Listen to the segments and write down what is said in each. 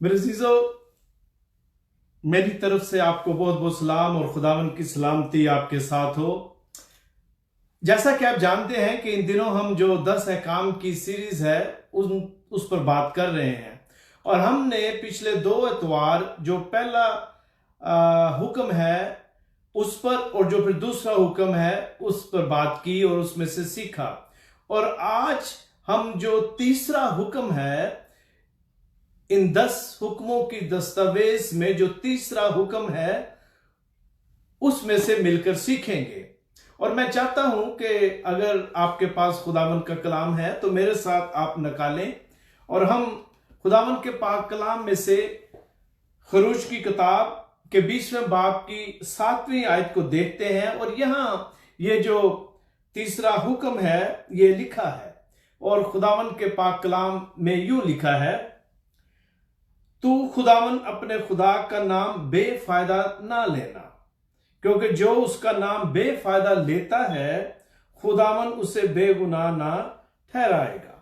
मेरे अजीजों, मेरी तरफ से आपको बहुत बहुत सलाम और खुदावंद की सलामती आपके साथ हो। जैसा कि आप जानते हैं कि इन दिनों हम जो 10 अहकाम की सीरीज है उस पर बात कर रहे हैं, और हमने पिछले 2 एतवार जो पहला हुक्म है उस पर और जो फिर दूसरा हुक्म है उस पर बात की और उसमें से सीखा। और आज हम जो तीसरा हुक्म है, इन 10 हुक्मों की दस्तावेज में जो तीसरा हुक्म है उसमें से मिलकर सीखेंगे। और मैं चाहता हूं कि अगर आपके पास खुदावंद का कलाम है तो मेरे साथ आप निकालें और हम खुदावंद के पाक कलाम में से खरूज की किताब के 20वें बाब की 7वीं आयत को देखते हैं। और यहां ये जो तीसरा हुक्म है ये लिखा है, और खुदावंद के पाक कलाम में यूं लिखा है, तू खुदावंद अपने खुदा का नाम बेफायदा ना लेना, क्योंकि जो उसका नाम बेफायदा लेता है खुदावंद उसे बेगुनाह ना ठहराएगा।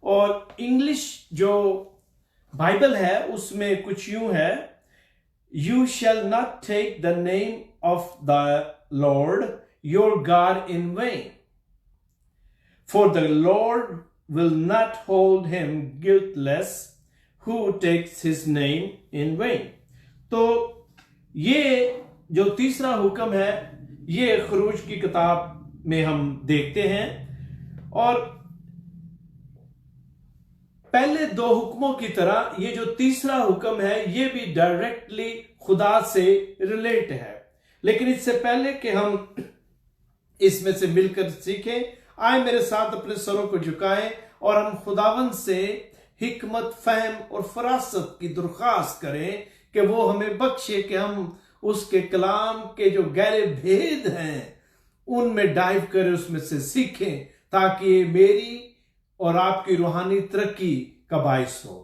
और इंग्लिश जो बाइबल है उसमें कुछ यूं है, you shall not take the name of the Lord your God in vain, for the Lord will not hold him guiltless who takes his name in vain। तो ये जो तीसरा हुक्म है ये खरूज की किताब में हम देखते हैं, और पहले 2 हुक्मों की तरह ये जो तीसरा हुक्म है ये भी डायरेक्टली खुदा से रिलेट है। लेकिन इससे पहले कि हम इसमें से मिलकर सीखें, आए मेरे साथ अपने सरों को झुकाएं और हम खुदावंद से हिकमत, फहम और फरासत की दरख्वास्त करें कि वो हमें बख्शे कि हम उसके कलाम के जो गहरे भेद हैं उनमें डाइव करें, उसमें से सीखें, ताकि ये मेरी और आपकी रूहानी तरक्की का बायस हो।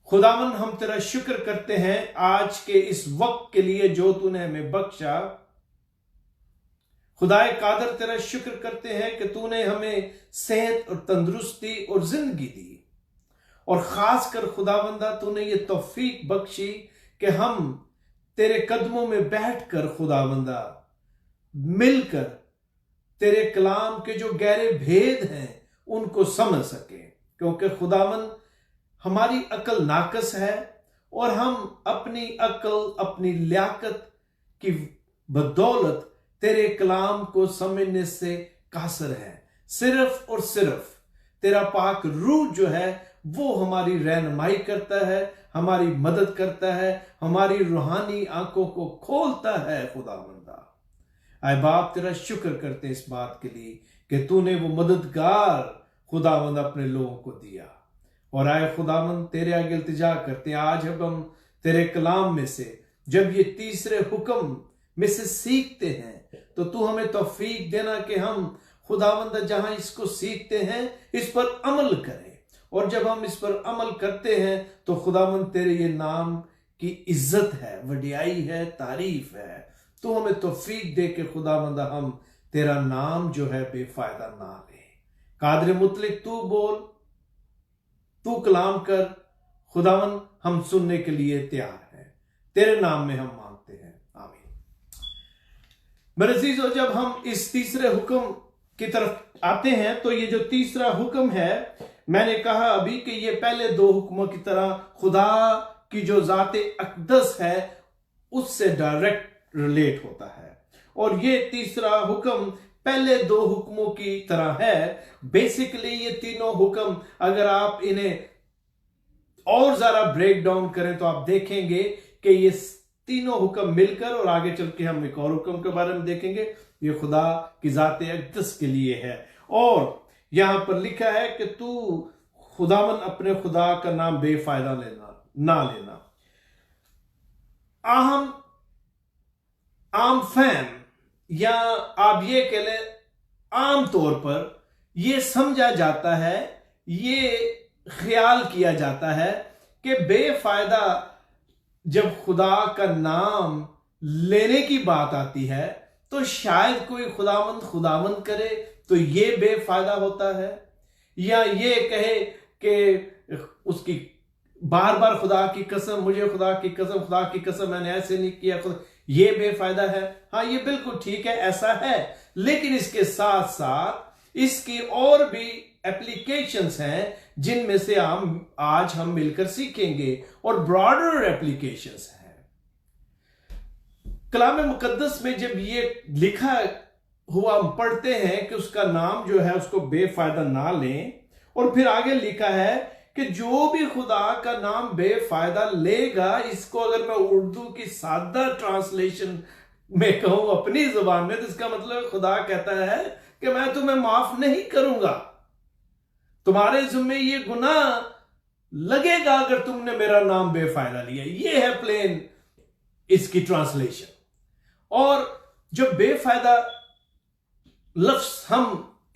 खुदावन, हम तेरा शुक्र करते हैं आज के इस वक्त के लिए जो तूने हमें बख्शा। खुदाए कादर, तेरा शुक्र करते हैं कि तूने हमें सेहत और तंदुरुस्ती और जिंदगी दी, और खासकर खुदावंदा तूने ये तौफीक बख्शी कि हम तेरे कदमों में बैठकर खुदावंदा मिलकर तेरे कलाम के जो गहरे भेद हैं उनको समझ सके। क्योंकि खुदावंद हमारी अकल नाकस है और हम अपनी अकल, अपनी लियाकत की बदौलत तेरे कलाम को समझने से कासर है। सिर्फ और सिर्फ तेरा पाक रूह जो है वो हमारी रहनुमाई करता है, हमारी मदद करता है, हमारी रूहानी आंखों को खोलता है। खुदावंदा, आए बाप, तेरा शुक्र करते इस बात के लिए कि तूने वो मददगार खुदावंद अपने लोगों को दिया। और आए खुदावंद, तेरे आगे इल्तिजा करते हैं आज अब हम तेरे कलाम में से जब ये तीसरे हुक्म में से सीखते हैं तो तू हमें तौफीक देना कि हम खुदावंद जहां इसको सीखते हैं इस पर अमल करें, और जब हम इस पर अमल करते हैं तो खुदावंद तेरे ये नाम की इज्जत है, वडियाई है, तारीफ है। तो हमें तौफीक दे के खुदावंद हम तेरा नाम जो है बेफायदा ना ले। कादर मुतलिक, तू बोल, तू कलाम कर। खुदावंद, हम सुनने के लिए तैयार हैं। तेरे नाम में हम मांगते हैं, आमीन। मेरे अजीजों, जब हम इस तीसरे हुक्म की तरफ आते हैं तो ये जो तीसरा हुक्म है, मैंने कहा अभी कि ये पहले 2 हुक्मों की तरह खुदा की जो जाते अकदस है उससे डायरेक्ट रिलेट होता है, और ये तीसरा हुक्म पहले 2 हुक्मों की तरह है। बेसिकली ये तीनों हुक्म अगर आप इन्हें और ज्यादा ब्रेक डाउन करें तो आप देखेंगे कि ये तीनों हुक्म मिलकर, और आगे चल के हम एक और हुक्म के बारे में देखेंगे, ये खुदा की जाते अकदस के लिए है। और यहां पर लिखा है कि तू खुदावन अपने खुदा का नाम बेफायदा ना लेना। आम फैम, या आप ये कह लें आम तौर पर यह समझा जाता है, ये ख्याल किया जाता है कि बेफायदा जब खुदा का नाम लेने की बात आती है तो शायद कोई खुदावंद करे तो ये बेफायदा होता है, या ये कहे कि उसकी बार बार खुदा की कसम, मुझे खुदा की कसम, खुदा की कसम, मैंने ऐसे नहीं किया, खुदा, ये बेफायदा है। हाँ, ये बिल्कुल ठीक है, ऐसा है, लेकिन इसके साथ साथ इसकी और भी एप्लीकेशंस हैं जिनमें से हम मिलकर सीखेंगे, और ब्रॉडर एप्लीकेशंस हैं। कलाम मुकद्दस में जब ये लिखा हुआ हम पढ़ते हैं कि उसका नाम जो है उसको बेफायदा ना लें, और फिर आगे लिखा है कि जो भी खुदा का नाम बेफायदा लेगा, इसको अगर मैं उर्दू की सादा ट्रांसलेशन में कहूं अपनी जुबान में, तो इसका मतलब खुदा कहता है कि मैं तुम्हें माफ नहीं करूंगा, तुम्हारे जिम्मे ये गुनाह लगेगा अगर तुमने मेरा नाम बेफायदा लिया। ये है प्लेन इसकी ट्रांसलेशन। और जब बेफायदा लफ्ज हम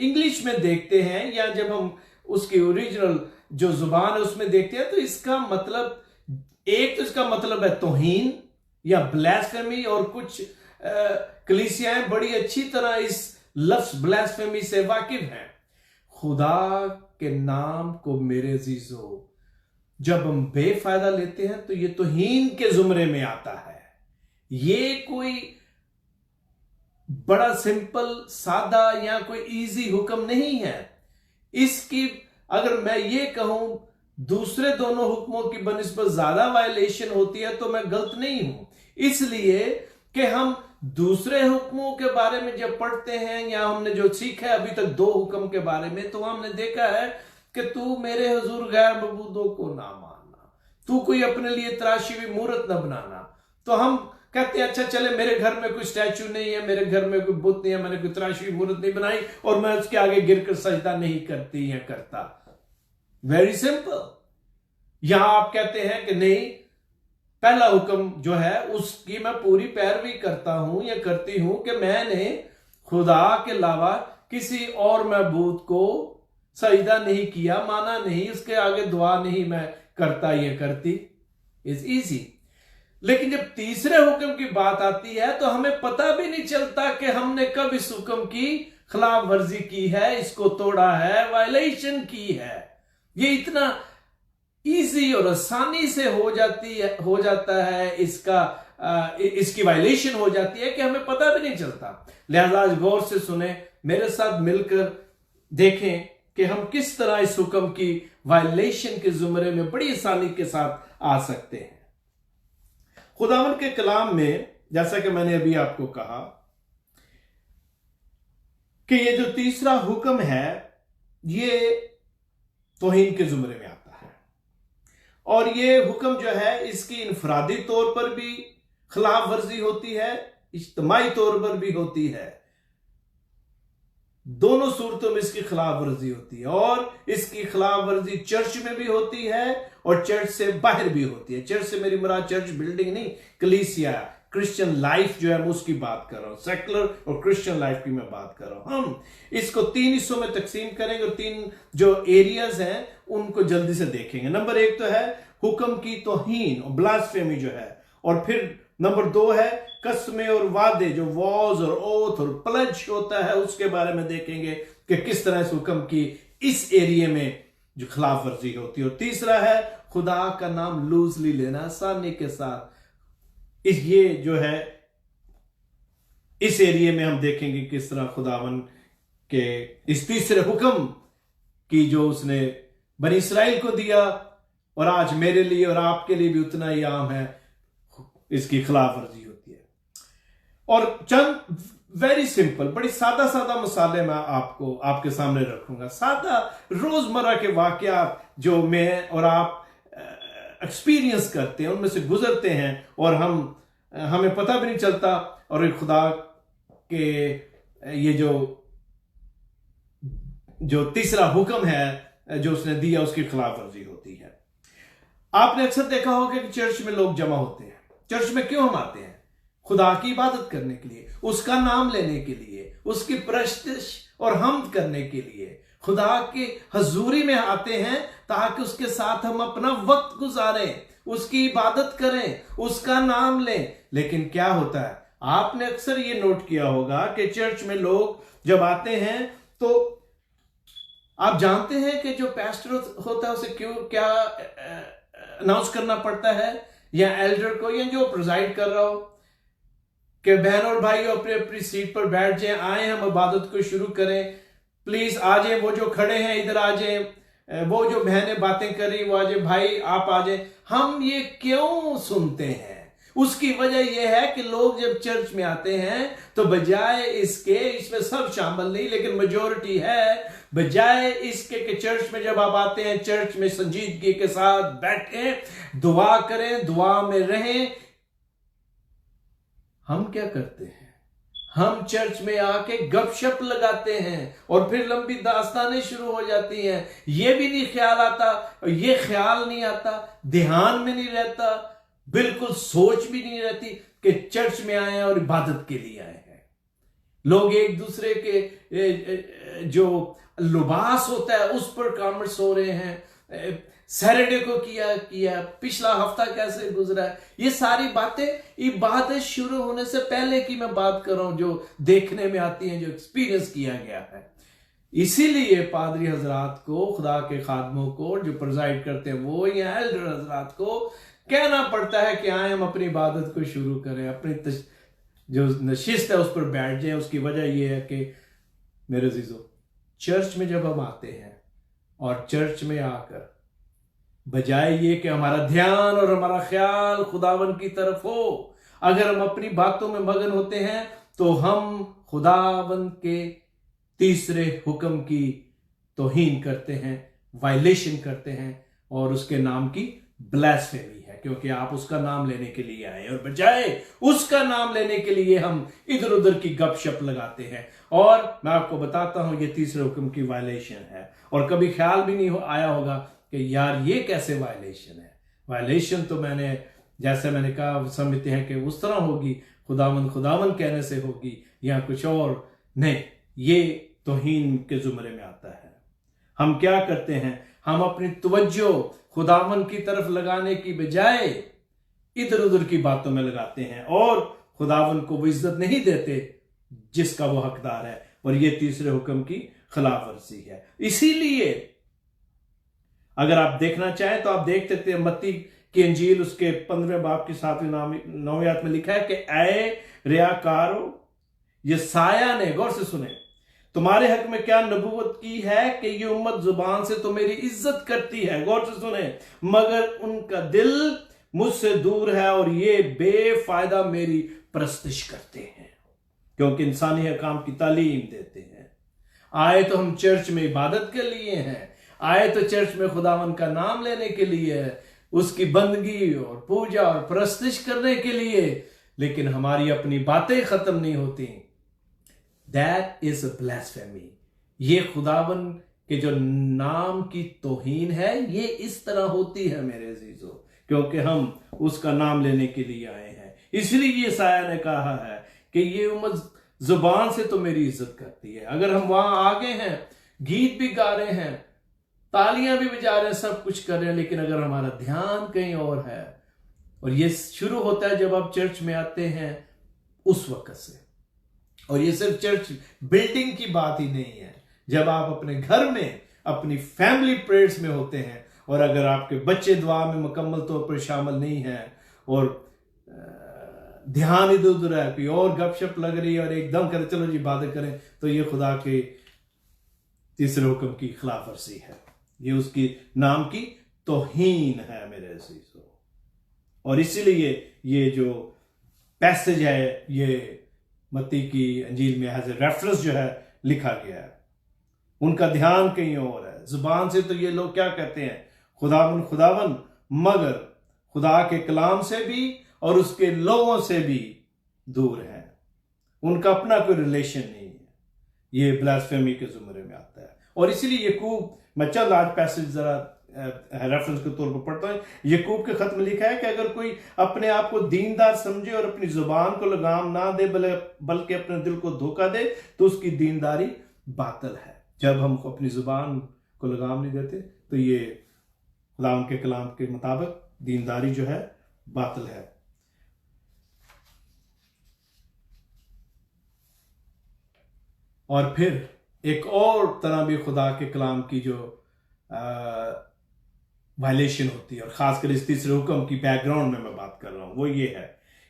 इंग्लिश में देखते हैं, या जब हम उसकी ओरिजिनल जो जुबान है उसमें देखते हैं, तो इसका मतलब, एक तो इसका मतलब है तौहीन या ब्लास्फेमी, और कुछ कलीसियाएं बड़ी अच्छी तरह इस लफ्ज ब्लास्फेमी से वाकिफ हैं। खुदा के नाम को मेरे अजीजों जब हम बेफायदा लेते हैं तो ये तौहीन के जुमरे में आता है। ये कोई बड़ा सिंपल सादा या कोई इजी हुक्म नहीं है। इसकी अगर मैं ये कहूं दूसरे दोनों हुक्मों की बनिस्बत ज्यादा वायलेशन होती है तो मैं गलत नहीं हूं, इसलिए कि हम दूसरे हुक्मों के बारे में जब पढ़ते हैं, या हमने जो सीखा है अभी तक 2 हुक्म के बारे में, तो हमने देखा है कि तू मेरे हुजूर गैर मबूदों को ना मानना, तू कोई अपने लिए तराशी हुई मूर्त ना बनाना। तो हम कहते हैं अच्छा चले, मेरे घर में कोई स्टैचू नहीं है, मेरे घर में कोई बुत नहीं है, मैंने कोई तराशी हुई मूर्त नहीं बनाई, और मैं उसके आगे गिरकर सजदा नहीं करती या करता। Very simple. यहां आप कहते हैं कि नहीं, पहला हुक्म जो है उसकी मैं पूरी पैरवी करता हूं या करती हूं कि मैंने खुदा के अलावा किसी और महबूद को सजदा नहीं किया, माना नहीं, उसके आगे दुआ नहीं मैं करता या करती। Is easy. लेकिन जब तीसरे हुक्म की बात आती है तो हमें पता भी नहीं चलता कि हमने कब इस हुक्म की खिलाफ वर्जी की है, इसको तोड़ा है, वायलेशन की है। ये इतना इजी और आसानी से हो जाता है, इसकी वायलेशन हो जाती है कि हमें पता भी नहीं चलता। लिहाजा आज गौर से सुने, मेरे साथ मिलकर देखें कि हम किस तरह इस हुक्म की वायलेशन के जुमरे में बड़ी आसानी के साथ आ सकते हैं। खुदावंद के कलाम में, जैसा कि मैंने अभी आपको कहा कि ये जो तीसरा हुक्म है ये तौहीन के जुमरे में आता है, और ये हुक्म जो है इसकी इनफरादी तौर पर भी खिलाफ वर्जी होती है, इज्तिमाई तौर पर भी होती है। दोनों सूरतों में इसकी खिलाफ वर्जी होती है, और इसकी खिलाफ वर्जी चर्च में भी होती है और चर्च से बाहर भी होती है। चर्च से मेरी मुराद चर्च बिल्डिंग नहीं, कलीसिया, क्रिश्चियन लाइफ जो है मैं उसकी बात कर रहा हूं, सेकुलर और क्रिश्चियन लाइफ की मैं बात कर रहा हूं। हम इसको 3 हिस्सों में तकसीम करेंगे, और 3 जो एरियाज हैं उनको जल्दी से देखेंगे। नंबर 1 तो है हुक्म की तौहीन और ब्लास्फेमी जो है, और फिर नंबर 2 है कसमें और वादे, जो वॉज और ओथ और प्लज होता है, उसके बारे में देखेंगे कि किस तरह इस हुक्म की इस एरिया में जो खिलाफ वर्जी होती है। और तीसरा है खुदा का नाम लूजली लेना, आसानी के साथ। ये जो है इस एरिया में हम देखेंगे किस तरह खुदावन के इस तीसरे हुक्म की जो उसने बनी इस्राइल को दिया, और आज मेरे लिए और आपके लिए भी उतना ही आम है, इसकी खिलाफ वर्जी होती है। और चंद वेरी सिंपल, बड़ी सादा सादा मिसालें मैं आपके सामने रखूंगा, सादा रोजमर्रा के वाकयात जो मैं और आप एक्सपीरियंस करते हैं, उनमें से गुजरते हैं, और हमें पता भी नहीं चलता, और खुदा के ये जो तीसरा हुक्म है जो उसने दिया उसकी खिलाफ वर्जी होती है। आपने अक्सर देखा होगा कि चर्च में लोग जमा होते हैं। चर्च में क्यों हम आते हैं? खुदा की इबादत करने के लिए, उसका नाम लेने के लिए, उसकी प्रस्तिश और हमद करने के लिए खुदा की हजूरी में आते हैं, ताकि उसके साथ हम अपना वक्त गुजारें, उसकी इबादत करें, उसका नाम लें। लेकिन क्या होता है, आपने अक्सर ये नोट किया होगा कि चर्च में लोग जब आते हैं तो आप जानते हैं कि जो पास्टर होता है उसे क्या अनाउंस करना पड़ता है, या एल्डर को, या जो प्रिजाइड कर रहा हो, कि बहन और भाई अपनी अपनी सीट पर बैठ जाएं, आए हम इबादत को शुरू करें, प्लीज आ जाए। वो जो खड़े हैं इधर आ जाए, वो जो बहनें बातें कर रही वो आ जाए, भाई आप आ जाए। हम ये क्यों सुनते हैं? उसकी वजह यह है कि लोग जब चर्च में आते हैं तो बजाय इसके, इसमें सब शामिल नहीं लेकिन मेजोरिटी है, बजाय इसके कि चर्च में जब आप आते हैं चर्च में संजीदगी के साथ बैठें, दुआ करें, दुआ में रहें, हम क्या करते हैं? हम चर्च में आके गपशप लगाते हैं और फिर लंबी दास्तानें शुरू हो जाती हैं। ये भी नहीं ख्याल आता, ये ख्याल नहीं आता, ध्यान में नहीं रहता, बिल्कुल सोच भी नहीं रहती कि चर्च में आए हैं और इबादत के लिए आए हैं। लोग एक दूसरे के जो लिबास होता है उस पर कमेंट्स हो रहे हैं, सैटरडे को किया पिछला हफ्ता कैसे गुजरा है। ये सारी बातें इबादत शुरू होने से पहले की मैं बात कर रहा हूं, जो देखने में आती हैं, जो एक्सपीरियंस किया गया है। इसीलिए पादरी हजरात को, खुदा के खादमों को जो प्रिजाइड करते हैं वो, या एल्डर हजरात को कहना पड़ता है कि आए हम अपनी इबादत को शुरू करें, अपनी जो नशिस्त है उस पर बैठ जाए। उसकी वजह यह है कि मेरे अजीजों, चर्च में जब हम आते हैं और चर्च में आकर बजाय ये कि हमारा ध्यान और हमारा ख्याल खुदावन की तरफ हो, अगर हम अपनी बातों में मगन होते हैं तो हम खुदावन के तीसरे हुक्म की तौहीन करते हैं, वायलेशन करते हैं, और उसके नाम की ब्लास्फेमी है, क्योंकि आप उसका नाम लेने के लिए आए और बजाय उसका नाम लेने के लिए हम इधर उधर की गपशप लगाते हैं। और मैं आपको बताता हूं ये तीसरे हुक्म की वायलेशन है, और कभी ख्याल भी नहीं आया होगा कि यार ये कैसे वायलेशन है। वायलेशन तो जैसे मैंने कहा, समझते हैं कि उस तरह होगी, खुदावन खुदावन कहने से होगी या कुछ और नहीं, ये तौहीन के जुमरे में आता है। हम क्या करते हैं? हम अपनी तवज्जो खुदावन की तरफ लगाने की बजाय इधर उधर की बातों में लगाते हैं और खुदावन को वो इज्जत नहीं देते जिसका वो हकदार है, और ये तीसरे हुक्म की खिलाफ वर्जी है। इसीलिए अगर आप देखना चाहें तो आप देख सकते हैं मत्ती की अंजील उसके 15वें बाब की 9वीं आयत में लिखा है कि ऐ रियाकारो, यशायाह ने, गौर से सुने, तुम्हारे हक में क्या नबूवत की है कि ये उम्मत जुबान से तो मेरी इज्जत करती है, गौर से सुने, मगर उनका दिल मुझसे दूर है और ये बेफायदा मेरी प्रस्तिश करते हैं, क्योंकि इंसानी हकाम की तालीम देते हैं। आए तो हम चर्च में इबादत के लिए हैं, आए तो चर्च में खुदावन का नाम लेने के लिए है, उसकी बंदगी और पूजा और प्रस्तिश करने के लिए, लेकिन हमारी अपनी बातें खत्म नहीं होती। That is a blasphemy. ये खुदावन के जो नाम की तौहीन है, ये इस तरह होती है मेरे अजीजों, क्योंकि हम उसका नाम लेने के लिए आए हैं। इसलिए यशायाह ने कहा है कि ये उम्मत जुबान से तो मेरी इज्जत करती है। अगर हम वहां आगे हैं, गीत भी गा रहे हैं, तालियां भी बजा रहे हैं, सब कुछ कर रहे हैं, लेकिन अगर हमारा ध्यान कहीं और है, और ये शुरू होता है जब आप चर्च में आते हैं उस वक्त से, और ये सिर्फ चर्च बिल्डिंग की बात ही नहीं है, जब आप अपने घर में अपनी फैमिली प्रेयर्स में होते हैं, और अगर आपके बच्चे दुआ में मुकम्मल तौर पर शामिल नहीं है और ध्यान इधर उधर है, कोई और गपशप लग रही है और एकदम करे चलो जी इबादत करें, तो ये खुदा के तीसरे हुक्म की खिलाफ वर्जी है, ये उसकी नाम की तौहीन है मेरे अजीजों। और इसीलिए ये जो पैसेज है ये मत्ती की अंजील में एज ए रेफरेंस जो है लिखा गया है, उनका ध्यान कहीं और है। जुबान से तो ये लोग क्या कहते हैं, खुदावन खुदावन, मगर खुदा के कलाम से भी और उसके लोगों से भी दूर है, उनका अपना कोई रिलेशन नहीं है। ये ब्लास्फेमी के जुमरे में आता है। और इसीलिए यकूब, मैं चंद आज पैसेज जरा रेफरेंस के तौर पर पढ़ता हूं। यकूब के खत में लिखा है कि अगर कोई अपने आप को दीनदार समझे और अपनी जुबान को लगाम ना दे बल्कि अपने दिल को धोखा दे, तो उसकी दीनदारी बातिल है। जब हम अपनी जुबान को लगाम नहीं देते तो ये खुदा के कलाम के मुताबिक दीनदारी जो है बातिल है। और फिर एक और तरह भी खुदा के कलाम की जो वायलेशन होती है। और खासकर इस तीसरे हुक्म की बैकग्राउंड में मैं बात कर रहा हूं, वो ये है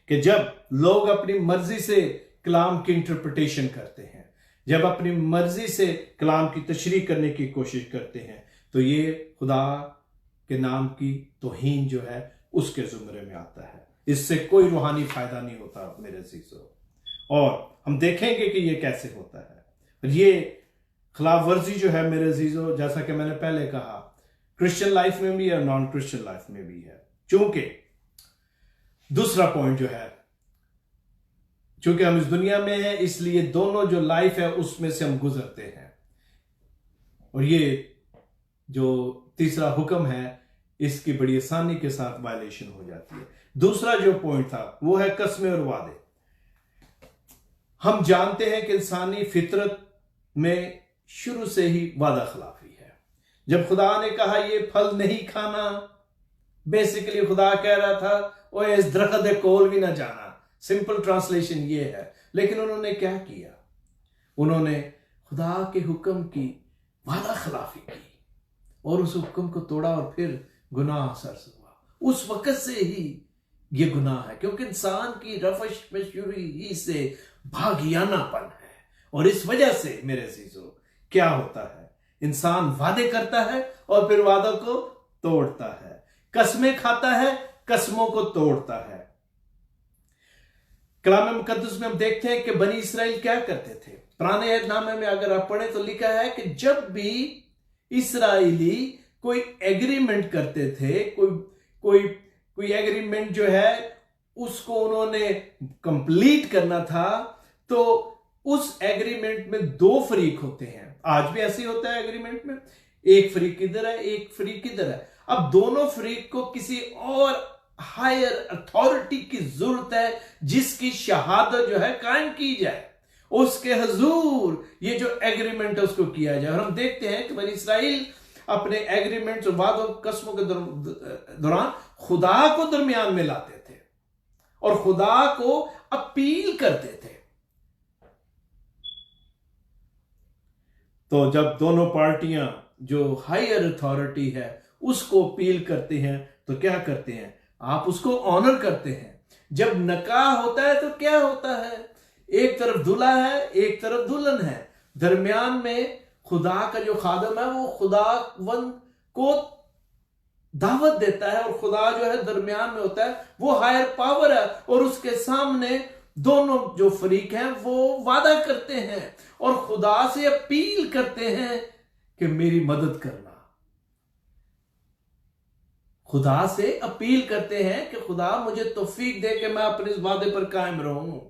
कि जब लोग अपनी मर्जी से कलाम की इंटरप्रिटेशन करते हैं, जब अपनी मर्जी से कलाम की तशरीह करने की कोशिश करते हैं, तो ये खुदा के नाम की तौहीन जो है उसके जुमरे में आता है। इससे कोई रूहानी फायदा नहीं होता मेरे अजीजों। और हम देखेंगे कि ये कैसे होता है। ये खिलाफ वर्जी जो है मेरे अजीजों, जैसा कि मैंने पहले कहा, क्रिश्चियन लाइफ में भी है, नॉन क्रिश्चियन लाइफ में भी है। चूंकि दूसरा पॉइंट जो है, चूंकि हम इस दुनिया में हैं, इसलिए दोनों जो लाइफ है उसमें से हम गुजरते हैं। और ये जो तीसरा हुक्म है इसकी बड़ी आसानी के साथ वायलेशन हो जाती है। दूसरा जो पॉइंट था वो है कसमें और वादे। हम जानते हैं कि इंसानी फितरत में शुरू से ही वादा खिलाफी है। जब खुदा ने कहा ये फल नहीं खाना, बेसिकली खुदा कह रहा था ओए इस दरख्त कोल भी ना जाना। सिंपल ट्रांसलेशन ये है। लेकिन उन्होंने क्या किया? उन्होंने खुदा के हुक्म की वादा खिलाफी की और उस हुक्म को तोड़ा और फिर गुनाह असर हुआ। उस वक्त से ही ये गुनाह है, क्योंकि इंसान की रफश में शुरू ही से भागियानापन है। और इस वजह से मेरे अजीजों क्या होता है, इंसान वादे करता है और फिर वादों को तोड़ता है, कसमें खाता है, कसमों को तोड़ता है। कलाम मुकद्दस में हम देखते हैं कि बनी इसराइल क्या करते थे। पुराने अहदनामे में अगर आप पढ़े तो लिखा है कि जब भी इसराइली कोई एग्रीमेंट करते थे, कोई एग्रीमेंट जो है उसको उन्होंने कंप्लीट करना था, तो उस एग्रीमेंट में दो फरीक होते हैं। आज भी ऐसे होता है एग्रीमेंट में, एक फरीक किधर है, एक फरीक किधर है। अब दोनों फरीक को किसी और हायर अथॉरिटी की जरूरत है जिसकी शहादत जो है कायम की जाए, उसके हुजूर ये जो एग्रीमेंट है उसको किया जाए। और हम देखते हैं कि बनी इसराइल अपने एग्रीमेंट और वादों कस्मों के दौरान खुदा को दरमियान में लाते थे और खुदा को अपील करते थे। तो जब दोनों पार्टियां जो हायर अथॉरिटी है उसको अपील करते हैं तो क्या करते हैं? आप उसको ऑनर करते हैं। जब निकाह होता है तो क्या होता है? एक तरफ दूल्हा है, एक तरफ दुल्हन है, दरमियान में खुदा का जो खादम है वो खुदावंद को दावत देता है और खुदा जो है दरमियान में होता है, वो हायर पावर है और उसके सामने दोनों जो फरीक हैं वो वादा करते हैं और खुदा से अपील करते हैं कि मेरी मदद करना। खुदा से अपील करते हैं कि खुदा मुझे तौफीक दे कि मैं अपने इस वादे पर कायम रहूं।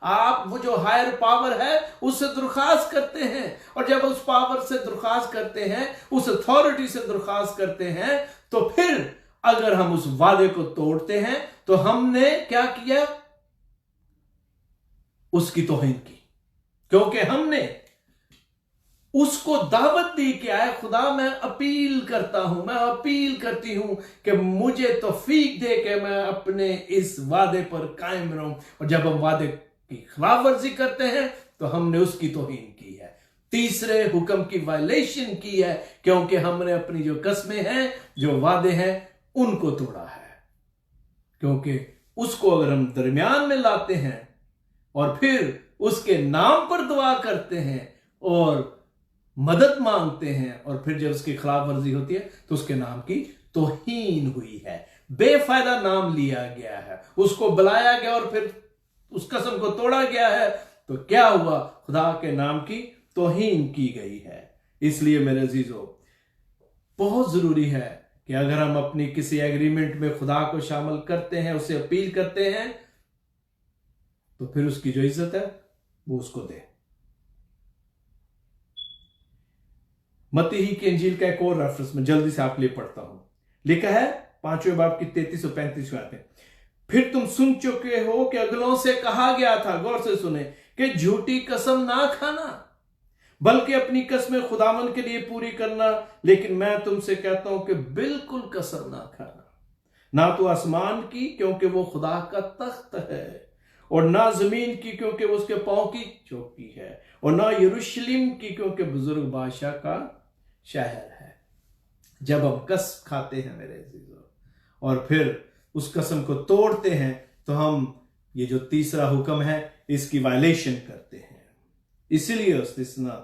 आप वो जो हायर पावर है उससे दरख्वास्त करते हैं और जब उस पावर से दरख्वास्त करते हैं, उस अथॉरिटी से दरख्वास्त करते हैं, तो फिर अगर हम उस वादे को तोड़ते हैं तो हमने क्या किया? उसकी तौहीन की, क्योंकि हमने उसको दावत दी कि आए खुदा मैं अपील करता हूं, मैं अपील करती हूं कि मुझे तौफीक दे कि मैं अपने इस वादे पर कायम रहूं। और जब हम वादे की खिलाफ वर्जी करते हैं तो हमने उसकी तौहीन की है, तीसरे हुक्म की वायलेशन की है, क्योंकि हमने अपनी जो कस्में हैं, जो वादे हैं, उनको तोड़ा है। क्योंकि उसको अगर हम दरमियान में लाते हैं और फिर उसके नाम पर दुआ करते हैं और मदद मांगते हैं और फिर जब उसकी खिलाफ वर्जी होती है तो उसके नाम की तौहीन हुई है, बेफायदा नाम लिया गया है, उसको बुलाया गया और फिर उस कसम को तोड़ा गया है, तो क्या हुआ? खुदा के नाम की तौहीन की गई है। इसलिए मेरे अजीजों बहुत जरूरी है कि अगर हम अपनी किसी एग्रीमेंट में खुदा को शामिल करते हैं, उससे अपील करते हैं, तो फिर उसकी जो इज्जत है वो उसको दे। मत्ती ही की इंजील का एक और रेफरेंस में जल्दी से आपके लिए पढ़ता हूं। लिखा है 5वें बाब की 33 और 35 आयत में, फिर तुम सुन चुके हो कि अगलों से कहा गया था, गौर से सुने, कि झूठी कसम ना खाना बल्कि अपनी कसमें खुदावन के लिए पूरी करना। लेकिन मैं तुमसे कहता हूं कि बिल्कुल कसम ना खाना, ना तो आसमान की क्योंकि वो खुदा का तख्त है, और ना जमीन की क्योंकि वो उसके पांव की चौकी है, और ना यरूशलेम की क्योंकि बुजुर्ग बादशाह का शहर है। जब हम कसम खाते हैं मेरे अजीजों और फिर उस कसम को तोड़ते हैं तो हम ये जो तीसरा हुक्म है इसकी वायलेशन करते हैं। इसीलिए उस इस्तिस्ना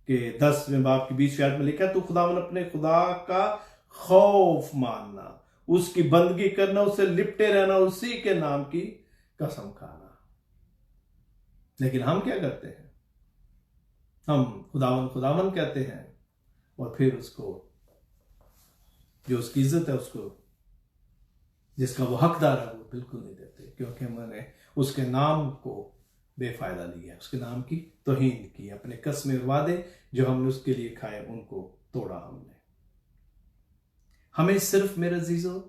के 10वें बाब की 20वीं आयत में लिखा है, तो खुदावन अपने खुदा का खौफ मानना, उसकी बंदगी करना, उससे लिपटे रहना, उसी के नाम की कसम खाना। लेकिन हम क्या करते हैं? हम खुदावन खुदावन कहते हैं और फिर उसको जो उसकी इज्जत है, उसको जिसका वो हकदार है, वो बिल्कुल नहीं देते, क्योंकि हमने उसके नाम को बेफायदा लिया, उसके नाम की तौहीन की, अपने कसमें और वादे जो हमने उसके लिए खाए उनको तोड़ा हमने। हमें सिर्फ मेरे अजीजों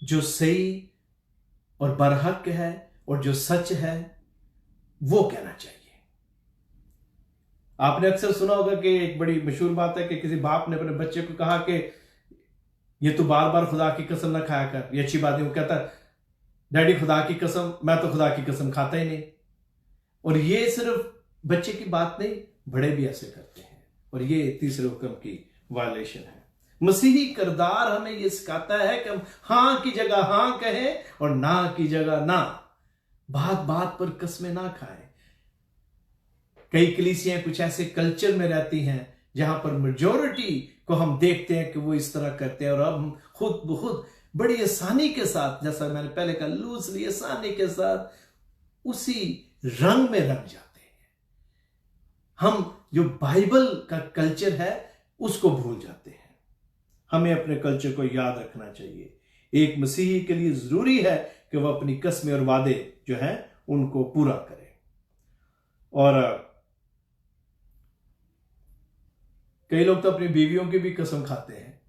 जो सही और बरहक है और जो सच है वो कहना चाहिए। आपने अक्सर सुना होगा कि एक बड़ी मशहूर बात है कि किसी बाप ने अपने बच्चे को कहा कि ये तू बार बार खुदा की कसम ना खाया कर, ये अच्छी बात है। वो कहता डैडी खुदा की कसम, मैं तो खुदा की कसम खाता ही नहीं। और ये सिर्फ बच्चे की बात नहीं, बड़े भी ऐसे करते हैं और ये तीसरे हुक्म की वायलेशन है। मसीही किरदार हमें ये सिखाता है कि हम हां की जगह हां कहें और ना की जगह ना, बात बात पर कसमें ना खाएं। कई कलीसियां कुछ ऐसे कल्चर में रहती हैं जहां पर मेजॉरिटी को हम देखते हैं कि वो इस तरह करते हैं और अब हम खुद ब खुद बड़ी आसानी के साथ, जैसा मैंने पहले कहा, लूजली आसानी के साथ उसी रंग में रंग जाते हैं। हम जो बाइबल का कल्चर है उसको भूल जाते हैं। हमें अपने कल्चर को याद रखना चाहिए। एक मसीही के लिए जरूरी है कि वह अपनी कसमें और वादे जो हैं उनको पूरा करे। और कई लोग तो अपनी बीवियों की भी कसम खाते हैं।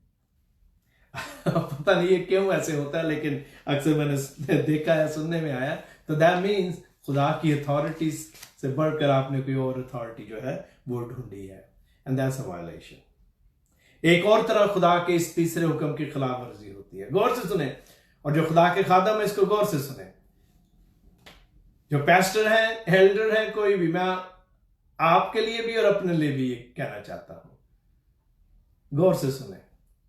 पता नहीं ये क्यों ऐसे होता है, लेकिन अक्सर मैंने देखा है, सुनने में आया। तो दैट मीन्स खुदा की अथॉरिटीज से बढ़कर आपने कोई और अथॉरिटी जो है वो ढूंढी है, एंड दैट्स अ वायलेशन। एक और तरह खुदा के इस तीसरे हुक्म की खिलाफ वर्जी होती है। गौर से सुने, और जो खुदा के खादम है इसको गौर से सुने। जो पैस्टर है, एल्डर है, कोई भी, मैं आपके लिए भी और अपने लिए भी ये कहना चाहता हूं, गौर से सुने।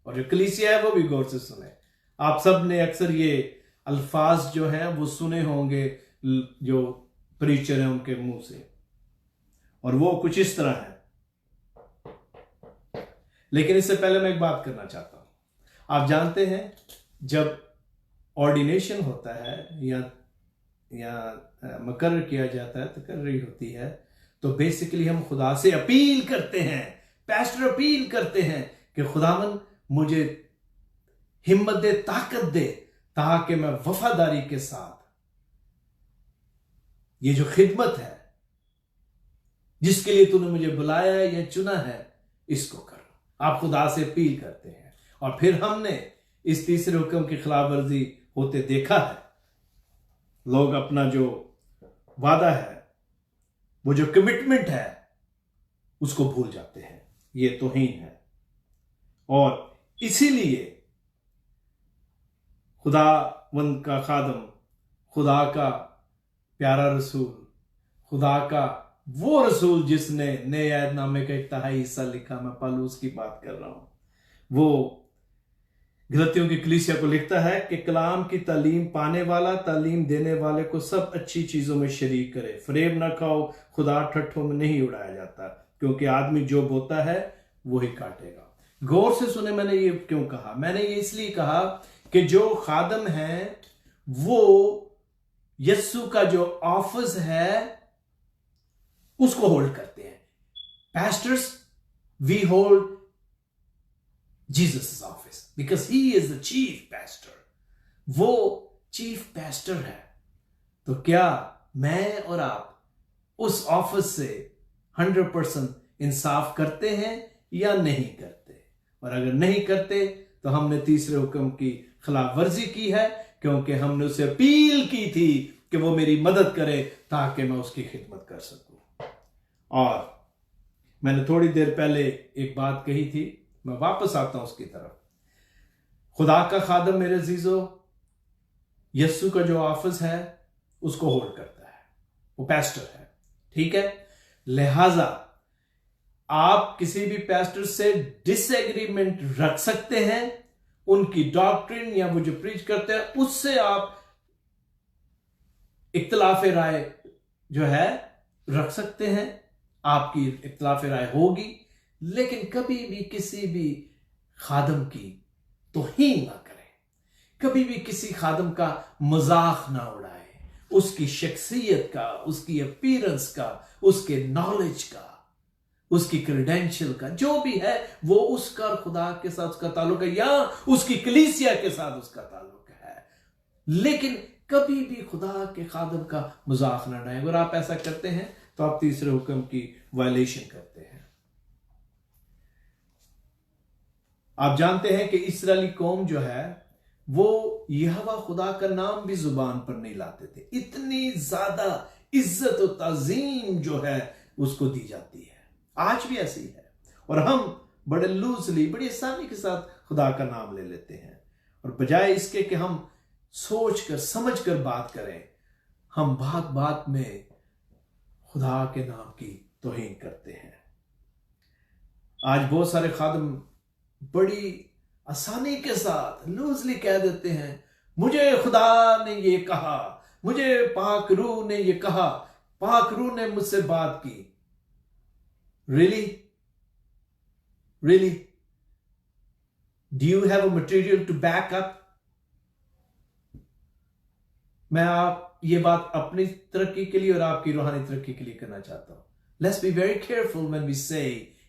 और जो कलीसिया है वो भी गौर से सुने। आप सब ने अक्सर ये अल्फाज जो हैं वो सुने होंगे जो प्रीचर हैं उनके मुंह से, और वो कुछ इस तरह है। लेकिन इससे पहले मैं एक बात करना चाहता हूं। आप जानते हैं जब ऑर्डिनेशन होता है या मुकर्रर किया जाता है, तकर्री होती है, तो बेसिकली हम खुदा से अपील करते हैं, पैस्टर अपील करते हैं कि खुदावन मुझे हिम्मत दे, ताकत दे, ताकि मैं वफादारी के साथ ये जो खिदमत है जिसके लिए तूने मुझे बुलाया है या चुना है इसको करूं। आप खुदा से अपील करते हैं। और फिर हमने इस तीसरे हुक्म की खिलाफ वर्जी होते देखा है। लोग अपना जो वादा है, वो जो कमिटमेंट है, उसको भूल जाते हैं। ये तौहीन है। और इसीलिए खुदावंद का खादम, खुदा का प्यारा रसूल, खुदा का वो रसूल जिसने नए ऐहदनामे का 1/3 हिस्सा लिखा, मैं पौलुस की बात कर रहा हूं, वो गलतियों की कलीसिया को लिखता है कि कलाम की तालीम पाने वाला तालीम देने वाले को सब अच्छी चीजों में शरीक करे। फरेब ना खाओ, खुदा ठट्ठों में नहीं उड़ाया जाता, क्योंकि आदमी जो बोता है वो ही काटेगा। गौर से सुने, मैंने ये क्यों कहा? मैंने ये इसलिए कहा कि जो खादम है वो यस्सु का जो ऑफिस है उसको होल्ड करते हैं। Pastors, we hold Jesus office because he is the chief pastor. वो चीफ पैस्टर है। तो क्या मैं और आप उस ऑफिस से 100% इंसाफ करते हैं या नहीं करते? और अगर नहीं करते तो हमने तीसरे हुक्म की खिलाफ वर्जी की है, क्योंकि हमने उसे अपील की थी कि वो मेरी मदद करे ताकि मैं उसकी खिदमत कर सकूं। और मैंने थोड़ी देर पहले एक बात कही थी, मैं वापस आता हूं उसकी तरफ। खुदा का खादम मेरे अजीजों यस्सु का जो ऑफिस है उसको होल्ड करता है, वो पैस्टर है, ठीक है। लिहाजा आप किसी भी पास्टर से डिसएग्रीमेंट रख सकते हैं, उनकी डॉक्ट्रिन या वो जो प्रीच करते हैं उससे आप इख्तिलाफ राय जो है रख सकते हैं, आपकी इख्तिलाफ राय होगी, लेकिन कभी भी किसी भी खादम की तौहीन ना करें, कभी भी किसी खादम का मजाक ना उड़ाए, उसकी शख्सियत का, उसकी अपीयरेंस का, उसके नॉलेज का, उसकी क्रेडेंशियल का, जो भी है वो उसका और खुदा के साथ उसका ताल्लुक है या उसकी कलीसिया के साथ उसका ताल्लुक है, लेकिन कभी भी खुदा के खादम का मजाक ना उड़ाएं। अगर आप ऐसा करते हैं तो आप तीसरे हुक्म की वायलेशन करते हैं। आप जानते हैं कि इस्राएली कौम जो है वो यहोवा खुदा का नाम भी जुबान पर नहीं लाते थे, इतनी ज्यादा इज्जत और ताजीम जो है उसको दी जाती है, आज भी ऐसी है। और हम बड़े लूजली, बड़ी आसानी के साथ खुदा का नाम ले लेते हैं, और बजाय इसके कि हम सोच कर समझ कर बात करें, हम बात बात में खुदा के नाम की तौहीन करते हैं। आज बहुत सारे खादम बड़ी आसानी के साथ लूजली कह देते हैं, मुझे खुदा ने ये कहा, मुझे पाक रूह ने ये कहा, पाक रूह ने मुझसे बात की। Really really do you have a material to back up? मैं आप ये बात अपनी तरक्की के लिए और आपकी रूहानी तरक्की के लिए करना चाहता हूं। Let's be very careful when we say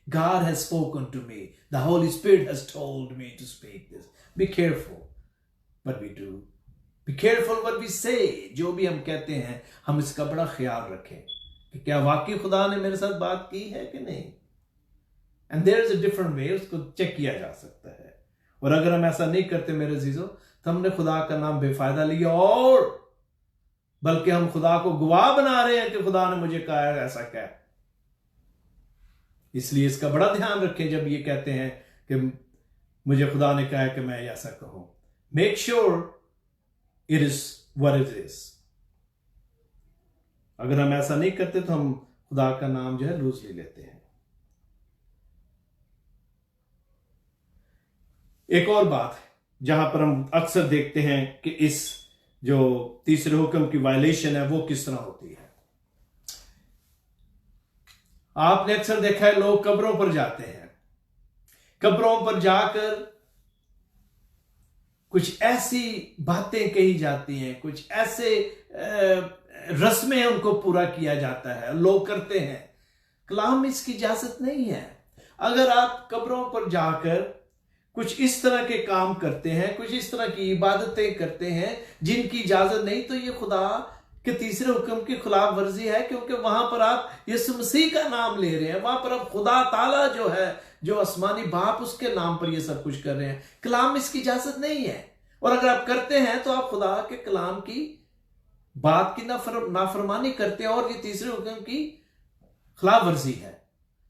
God has spoken to me, the Holy Spirit has told me to speak this. Be careful what we do, be careful what we say. जो भी हम कहते हैं हम इसका बड़ा ख्याल रखें कि क्या वाकई खुदा ने मेरे साथ बात की है कि नहीं। And there is a different way, उसको चेक किया जा सकता है। और अगर हम ऐसा नहीं करते मेरे अजीजों, तो हमने खुदा का नाम बेफायदा लिया, और बल्कि हम खुदा को गवाह बना रहे हैं कि खुदा ने मुझे कहा है ऐसा क्या। इसलिए इसका बड़ा ध्यान रखें जब ये कहते हैं कि मुझे खुदा ने कहा है कि मैं ऐसा कहूं। Make sure it is what it is. अगर हम ऐसा नहीं करते तो हम खुदा का नाम जो है लूजली लेते हैं। एक और बात है जहां पर हम अक्सर देखते हैं कि इस जो तीसरे हुक्म की वायलेशन है वो किस तरह होती है। आपने अक्सर देखा है लोग कब्रों पर जाते हैं, कब्रों पर जाकर कुछ ऐसी बातें कही जाती हैं, कुछ ऐसे रस्में उनको पूरा किया जाता है, लोग करते हैं। कलाम में इसकी इजाजत नहीं है। अगर आप कब्रों पर जाकर कुछ इस तरह के काम करते हैं, कुछ इस तरह की इबादतें करते हैं जिनकी इजाजत नहीं, तो ये खुदा कि तीसरे हुक्म की खिलाफ वर्जी है, क्योंकि वहां पर आप यीशु मसीह का नाम ले रहे हैं, वहां पर आप खुदा ताला जो है, जो आसमानी बाप, उसके नाम पर ये सब कुछ कर रहे हैं। कलाम में इसकी इजाजत नहीं है, और अगर आप करते हैं तो आप खुदा के कलाम की बात की नाफरमानी करते हैं, और ये तीसरे हुक्म की खिलाफ वर्जी है,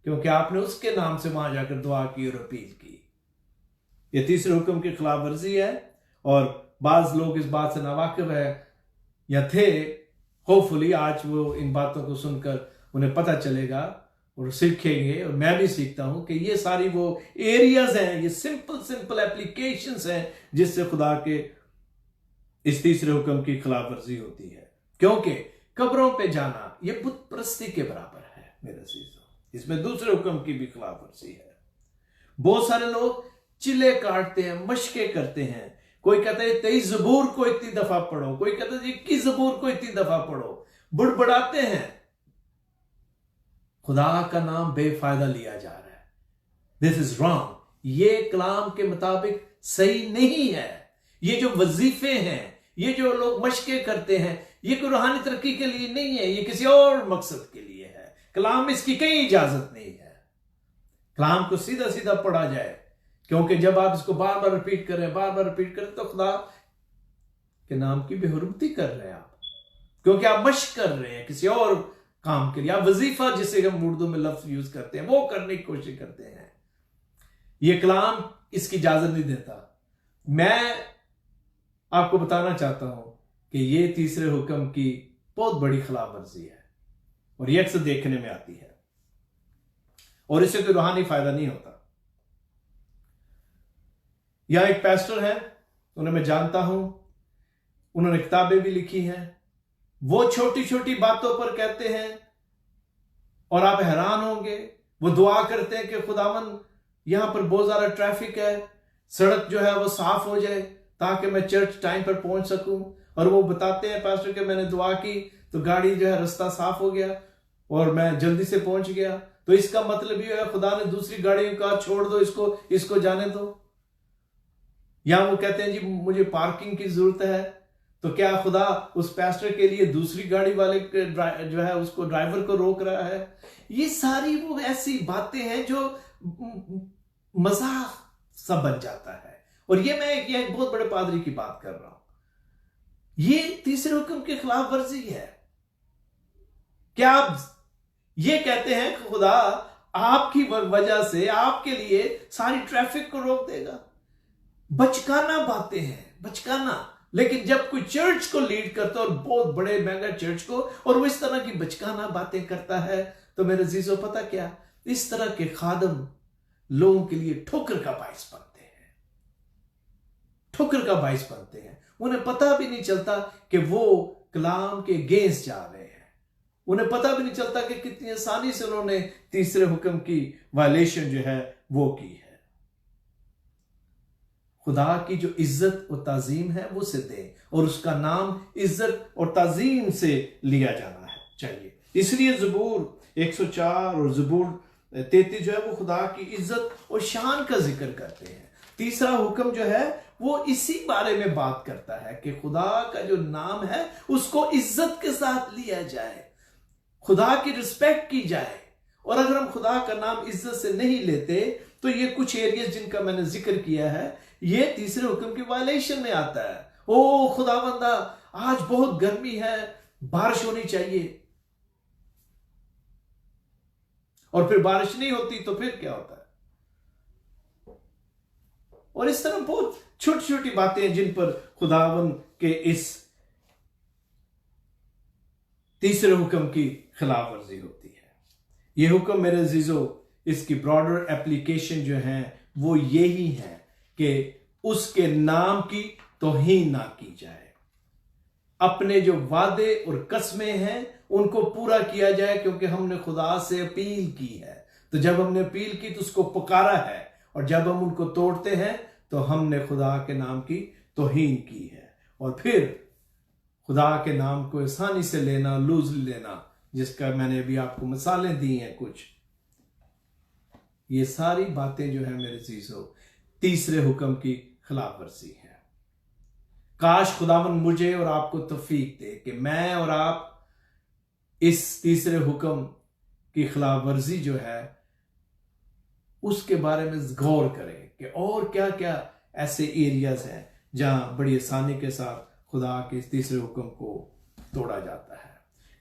क्योंकि आपने उसके नाम से वहां जाकर दुआ की और अपील की। ये तीसरे हुक्म की खिलाफ वर्जी है, और बाज लोग इस बात से नावाकिफ है या थे। होपफुली आज वो इन बातों को सुनकर उन्हें पता चलेगा और सीखेंगे, और मैं भी सीखता हूं कि ये सारी वो एरियाज हैं, ये सिंपल एप्लीकेशंस हैं जिससे खुदा के इस तीसरे हुक्म की खिलाफ वर्जी होती है। क्योंकि कब्रों पे जाना ये बुत परस्ती के बराबर है मेरे अजीजों, इसमें दूसरे हुक्म की भी खिलाफ वर्जी है। बहुत सारे लोग चिल्ले काटते हैं, मशके करते हैं। कोई कहता है 23 ज़बूर को इतनी दफा पढ़ो, कोई कहता है 21 ज़बूर को इतनी दफा पढ़ो, बुड़बड़ाते हैं। खुदा का नाम बेफायदा लिया जा रहा है। दिस इज रॉन्ग, ये कलाम के मुताबिक सही नहीं है। ये जो वजीफे हैं, ये जो लोग मशके करते हैं, ये कोई रूहानी तरक्की के लिए नहीं है, ये किसी और मकसद के लिए है। कलाम में इसकी कहीं इजाजत नहीं है। कलाम को सीधा सीधा पढ़ा जाए, क्योंकि जब आप इसको बार बार रिपीट करें तो खुदा के नाम की बेहुरमती कर रहे हैं आप, क्योंकि आप मश्क कर रहे हैं किसी और काम के लिए। आप वजीफा, जिसे हम उर्दू में लफ्ज यूज करते हैं, वो करने की कोशिश करते हैं। ये कलाम इसकी इजाजत नहीं देता। मैं आपको बताना चाहता हूं कि ये तीसरे हुक्म की बहुत बड़ी खिलाफ वर्जी है, और ये अक्सर देखने में आती है। और इससे कोई रूहानी फायदा नहीं होता। यहां एक पैस्टर है, उन्हें मैं जानता हूं, उन्होंने किताबें भी लिखी हैं। वो छोटी छोटी बातों पर कहते हैं और आप हैरान होंगे। वो दुआ करते हैं कि खुदावन यहां पर बहुत ज्यादा ट्रैफिक है, सड़क जो है वो साफ हो जाए ताकि मैं चर्च टाइम पर पहुंच सकूं। और वो बताते हैं पास्टर कि मैंने दुआ की तो गाड़ी जो है रास्ता साफ हो गया और मैं जल्दी से पहुंच गया। तो इसका मतलब ये है खुदा ने दूसरी गाड़ियों का छोड़ दो, इसको जाने दो। या वो कहते हैं जी मुझे पार्किंग की जरूरत है, तो क्या खुदा उस पास्टर के लिए दूसरी गाड़ी वाले जो है उसको ड्राइवर को रोक रहा है? ये सारी वो ऐसी बातें हैं जो मजाक सा बन जाता है। और ये मैं एक बहुत बड़े पादरी की बात कर रहा हूं। ये तीसरे हुक्म के खिलाफ वर्जी है। क्या आप ये कहते हैं कि खुदा आपकी वजह से आपके लिए सारी ट्रैफिक को रोक देगा? बचकाना बातें हैं, बचकाना। लेकिन जब कोई चर्च को लीड करता है और बहुत बड़े मेगा चर्च को, और वो इस तरह की बचकाना बातें करता है, तो मेरे अजीजों पता क्या, इस तरह के खादम लोगों के लिए ठोकर का बाइस बनते हैं, ठोकर का बाइस बनते हैं। उन्हें पता भी नहीं चलता कि वो कलाम के अगेंस्ट जा रहे हैं। उन्हें पता भी नहीं चलता कि कितनी आसानी से उन्होंने तीसरे हुक्म की वायलेशन जो है वो की है। खुदा की जो इज्जत और ताजीम है वो से दें, और उसका नाम इज्जत और ताजीम से लिया जाना है चाहिए। इसलिए ज़बूर 104 और ज़बूर 33 जो है वो खुदा की इज्जत और शान का जिक्र करते हैं। तीसरा हुक्म जो है वो इसी बारे में बात करता है कि खुदा का जो नाम है उसको इज्जत के साथ लिया जाए, खुदा की रिस्पेक्ट की जाए। और अगर हम खुदा का नाम इज्जत से नहीं लेते तो ये कुछ एरियाज जिनका मैंने जिक्र किया है ये तीसरे हुक्म की वायलेशन में आता है। ओ खुदावंदा आज बहुत गर्मी है, बारिश होनी चाहिए, और फिर बारिश नहीं होती तो फिर क्या होता है? और इस तरह बहुत छोटी छोटी बातें हैं जिन पर खुदावन के इस तीसरे हुक्म की खिलाफ वर्जी होती है। यह हुक्म मेरे अजीजों, इसकी ब्रॉडर एप्लीकेशन जो है वो यही है कि उसके नाम की तौहीन ना की जाए, अपने जो वादे और कसमें हैं उनको पूरा किया जाए, क्योंकि हमने खुदा से अपील की है। तो जब हमने अपील की तो उसको पुकारा है, और जब हम उनको तोड़ते हैं तो हमने खुदा के नाम की तौहीन की है। और फिर खुदा के नाम को आसानी से लेना, लूजली लेना, जिसका मैंने अभी आपको मिसालें दी हैं कुछ, ये सारी बातें जो है मेरे अजीजों तीसरे हुक्म की खिलाफ वर्जी है। काश खुदावन मुझे और आपको तौफीक दे कि मैं और आप इस तीसरे हुक्म की खिलाफ वर्जी जो है उसके बारे में गौर करें कि और क्या क्या ऐसे एरियाज हैं जहां बड़ी आसानी के साथ खुदा के इस तीसरे हुक्म को तोड़ा जाता है।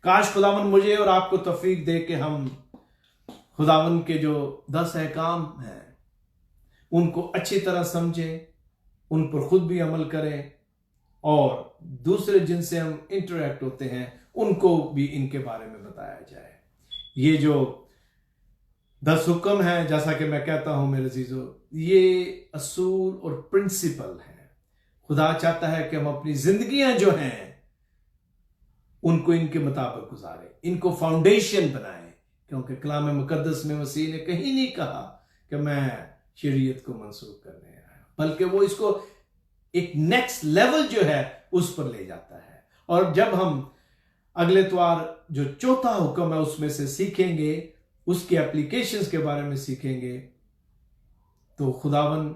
काश खुदावन मुझे और आपको तौफीक दे कि हम खुदावन के जो 10 अहकाम हैं उनको अच्छी तरह समझें, उन पर खुद भी अमल करें, और दूसरे जिनसे हम इंटरेक्ट होते हैं उनको भी इनके बारे में बताया जाए। ये जो 10 हुक्म हैं, जैसा कि मैं कहता हूं मेरे अजीजों, ये असूल और प्रिंसिपल हैं। खुदा चाहता है कि हम अपनी जिंदगियां जो हैं उनको इनके मुताबिक गुजारें, इनको फाउंडेशन बनाएं, क्योंकि कलाम मुकद्दस में मसीह ने कहीं नहीं कहा कि मैं शरीयत को मंसूख करने आया, बल्कि वो इसको एक नेक्स्ट लेवल जो है उस पर ले जाता है। और जब हम अगले इतवार जो चौथा हुक्म है उसमें से सीखेंगे, उसके एप्लीकेशंस के बारे में सीखेंगे, तो खुदावन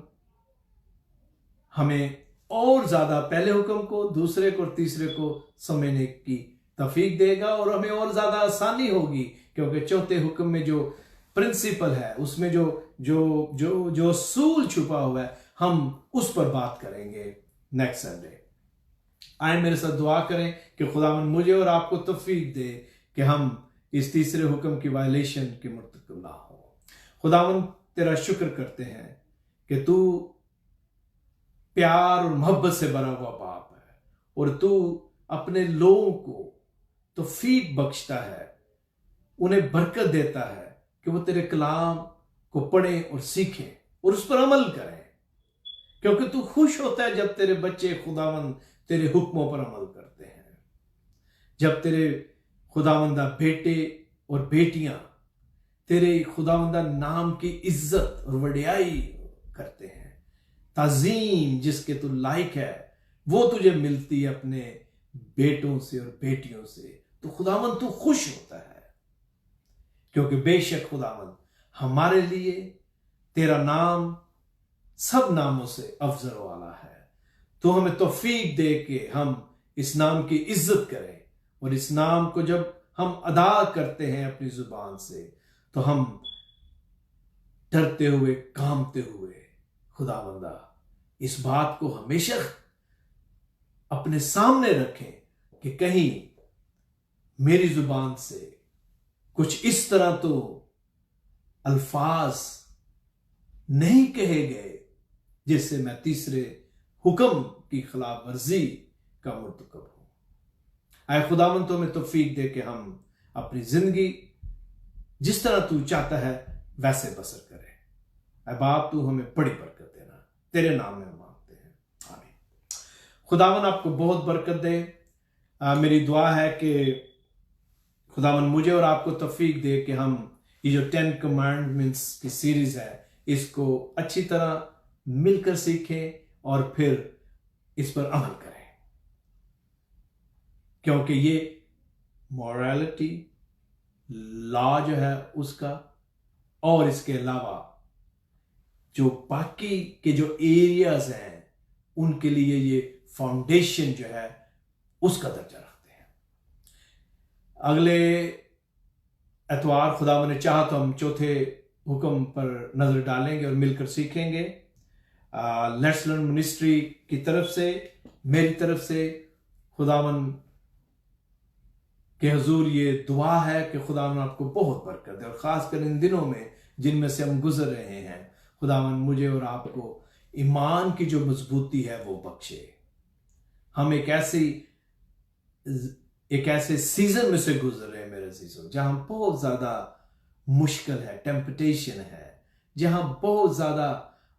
हमें और ज्यादा पहले हुक्म को, दूसरे को और तीसरे को समझने की तौफीक देगा, और हमें और ज्यादा आसानी होगी, क्योंकि चौथे हुक्म में जो प्रिंसिपल है उसमें जो जो जो जो असूल छुपा हुआ है हम उस पर बात करेंगे नेक्स्ट संडे। आए मेरे साथ दुआ करें कि खुदावन मुझे और आपको तौफीक दे कि हम इस तीसरे हुक्म की वायलेशन के मुर्तकब ना हो। खुदावन तेरा शुक्र करते हैं कि तू प्यार और मोहब्बत से भरा हुआ बाप है, और तू अपने लोगों को तौफीक बख्शता है, उन्हें बरकत देता है कि वो तेरे कलाम को पढ़ें और सीखें और उस पर अमल करें, क्योंकि तू खुश होता है जब तेरे बच्चे खुदावंद तेरे हुक्मों पर अमल करते हैं। जब तेरे खुदावंदा बेटे और बेटियां तेरे खुदावंदा नाम की इज्जत और वडियाई करते हैं, ताजीम जिसके तू लायक है वो तुझे मिलती है अपने बेटों से और बेटियों से, तो खुदावंद तू खुश होता है। क्योंकि बेशक खुदावंद हमारे लिए तेरा नाम सब नामों से अफजल वाला है। तो हमें तौफीक दे के हम इस नाम की इज्जत करें, और इस नाम को जब हम अदा करते हैं अपनी जुबान से, तो हम डरते हुए कांपते हुए खुदावंदा इस बात को हमेशा अपने सामने रखें कि कहीं मेरी जुबान से कुछ इस तरह तो अल्फाज नहीं कहे गए जिससे मैं तीसरे हुक्म की खिलाफ वर्जी का मुर्तकब हूं। आए खुदावंद तो हमें तौफीक दे के हम अपनी जिंदगी जिस तरह तू चाहता है वैसे बसर करें। ऐ बाप तू हमें बड़ी बरकत देना, तेरे नाम में हम मांगते हैं, आमीन। खुदावन आपको बहुत बरकत दे। मेरी दुआ है कि खुदावन मुझे और आपको तौफीक दे कि हम ये जो 10 कमांडमेंट्स की सीरीज है इसको अच्छी तरह मिलकर सीखें और फिर इस पर अमल करें, क्योंकि ये मॉरलिटी लॉ जो है उसका, और इसके अलावा जो बाकी के जो एरियाज हैं उनके लिए ये फाउंडेशन जो है उसका दर्जा रखते हैं। अगले एतवार खुदावन ने चाहा तो हम चौथे हुक्म पर नजर डालेंगे और मिलकर सीखेंगे। लेट्स लर्न मिनिस्ट्री की तरफ से, मेरी तरफ से खुदावन के हुजूर ये दुआ है कि खुदावन आपको बहुत बरकत दे, और खासकर इन दिनों में जिनमें से हम गुजर रहे हैं, खुदावन मुझे और आपको ईमान की जो मजबूती है वो बख्शे। हम एक ऐसे सीजन में से गुजर रहे हैं मेरे अजीजों, जहां बहुत ज्यादा मुश्किल है, टेम्पटेशन है, जहां बहुत ज्यादा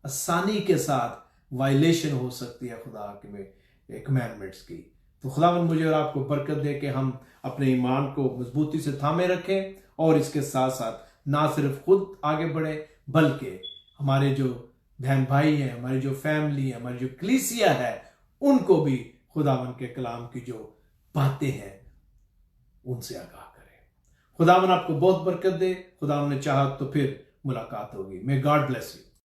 आसानी के साथ वायलेशन हो सकती है खुदा के कमेंडमेंट्स की। तो खुदावन मुझे और आपको बरकत दे कि हम अपने ईमान को मजबूती से थामे रखें, और इसके साथ साथ ना सिर्फ खुद आगे बढ़े बल्कि हमारे जो बहन भाई हैं, हमारी जो फैमिली है, हमारी जो कलीसिया है, उनको भी खुदावन के कलाम की जो बातें हैं उनसे आगाह करें। खुदावन आपको बहुत बरकत दे। खुदावन ने चाहा तो फिर मुलाकात होगी। May God bless you.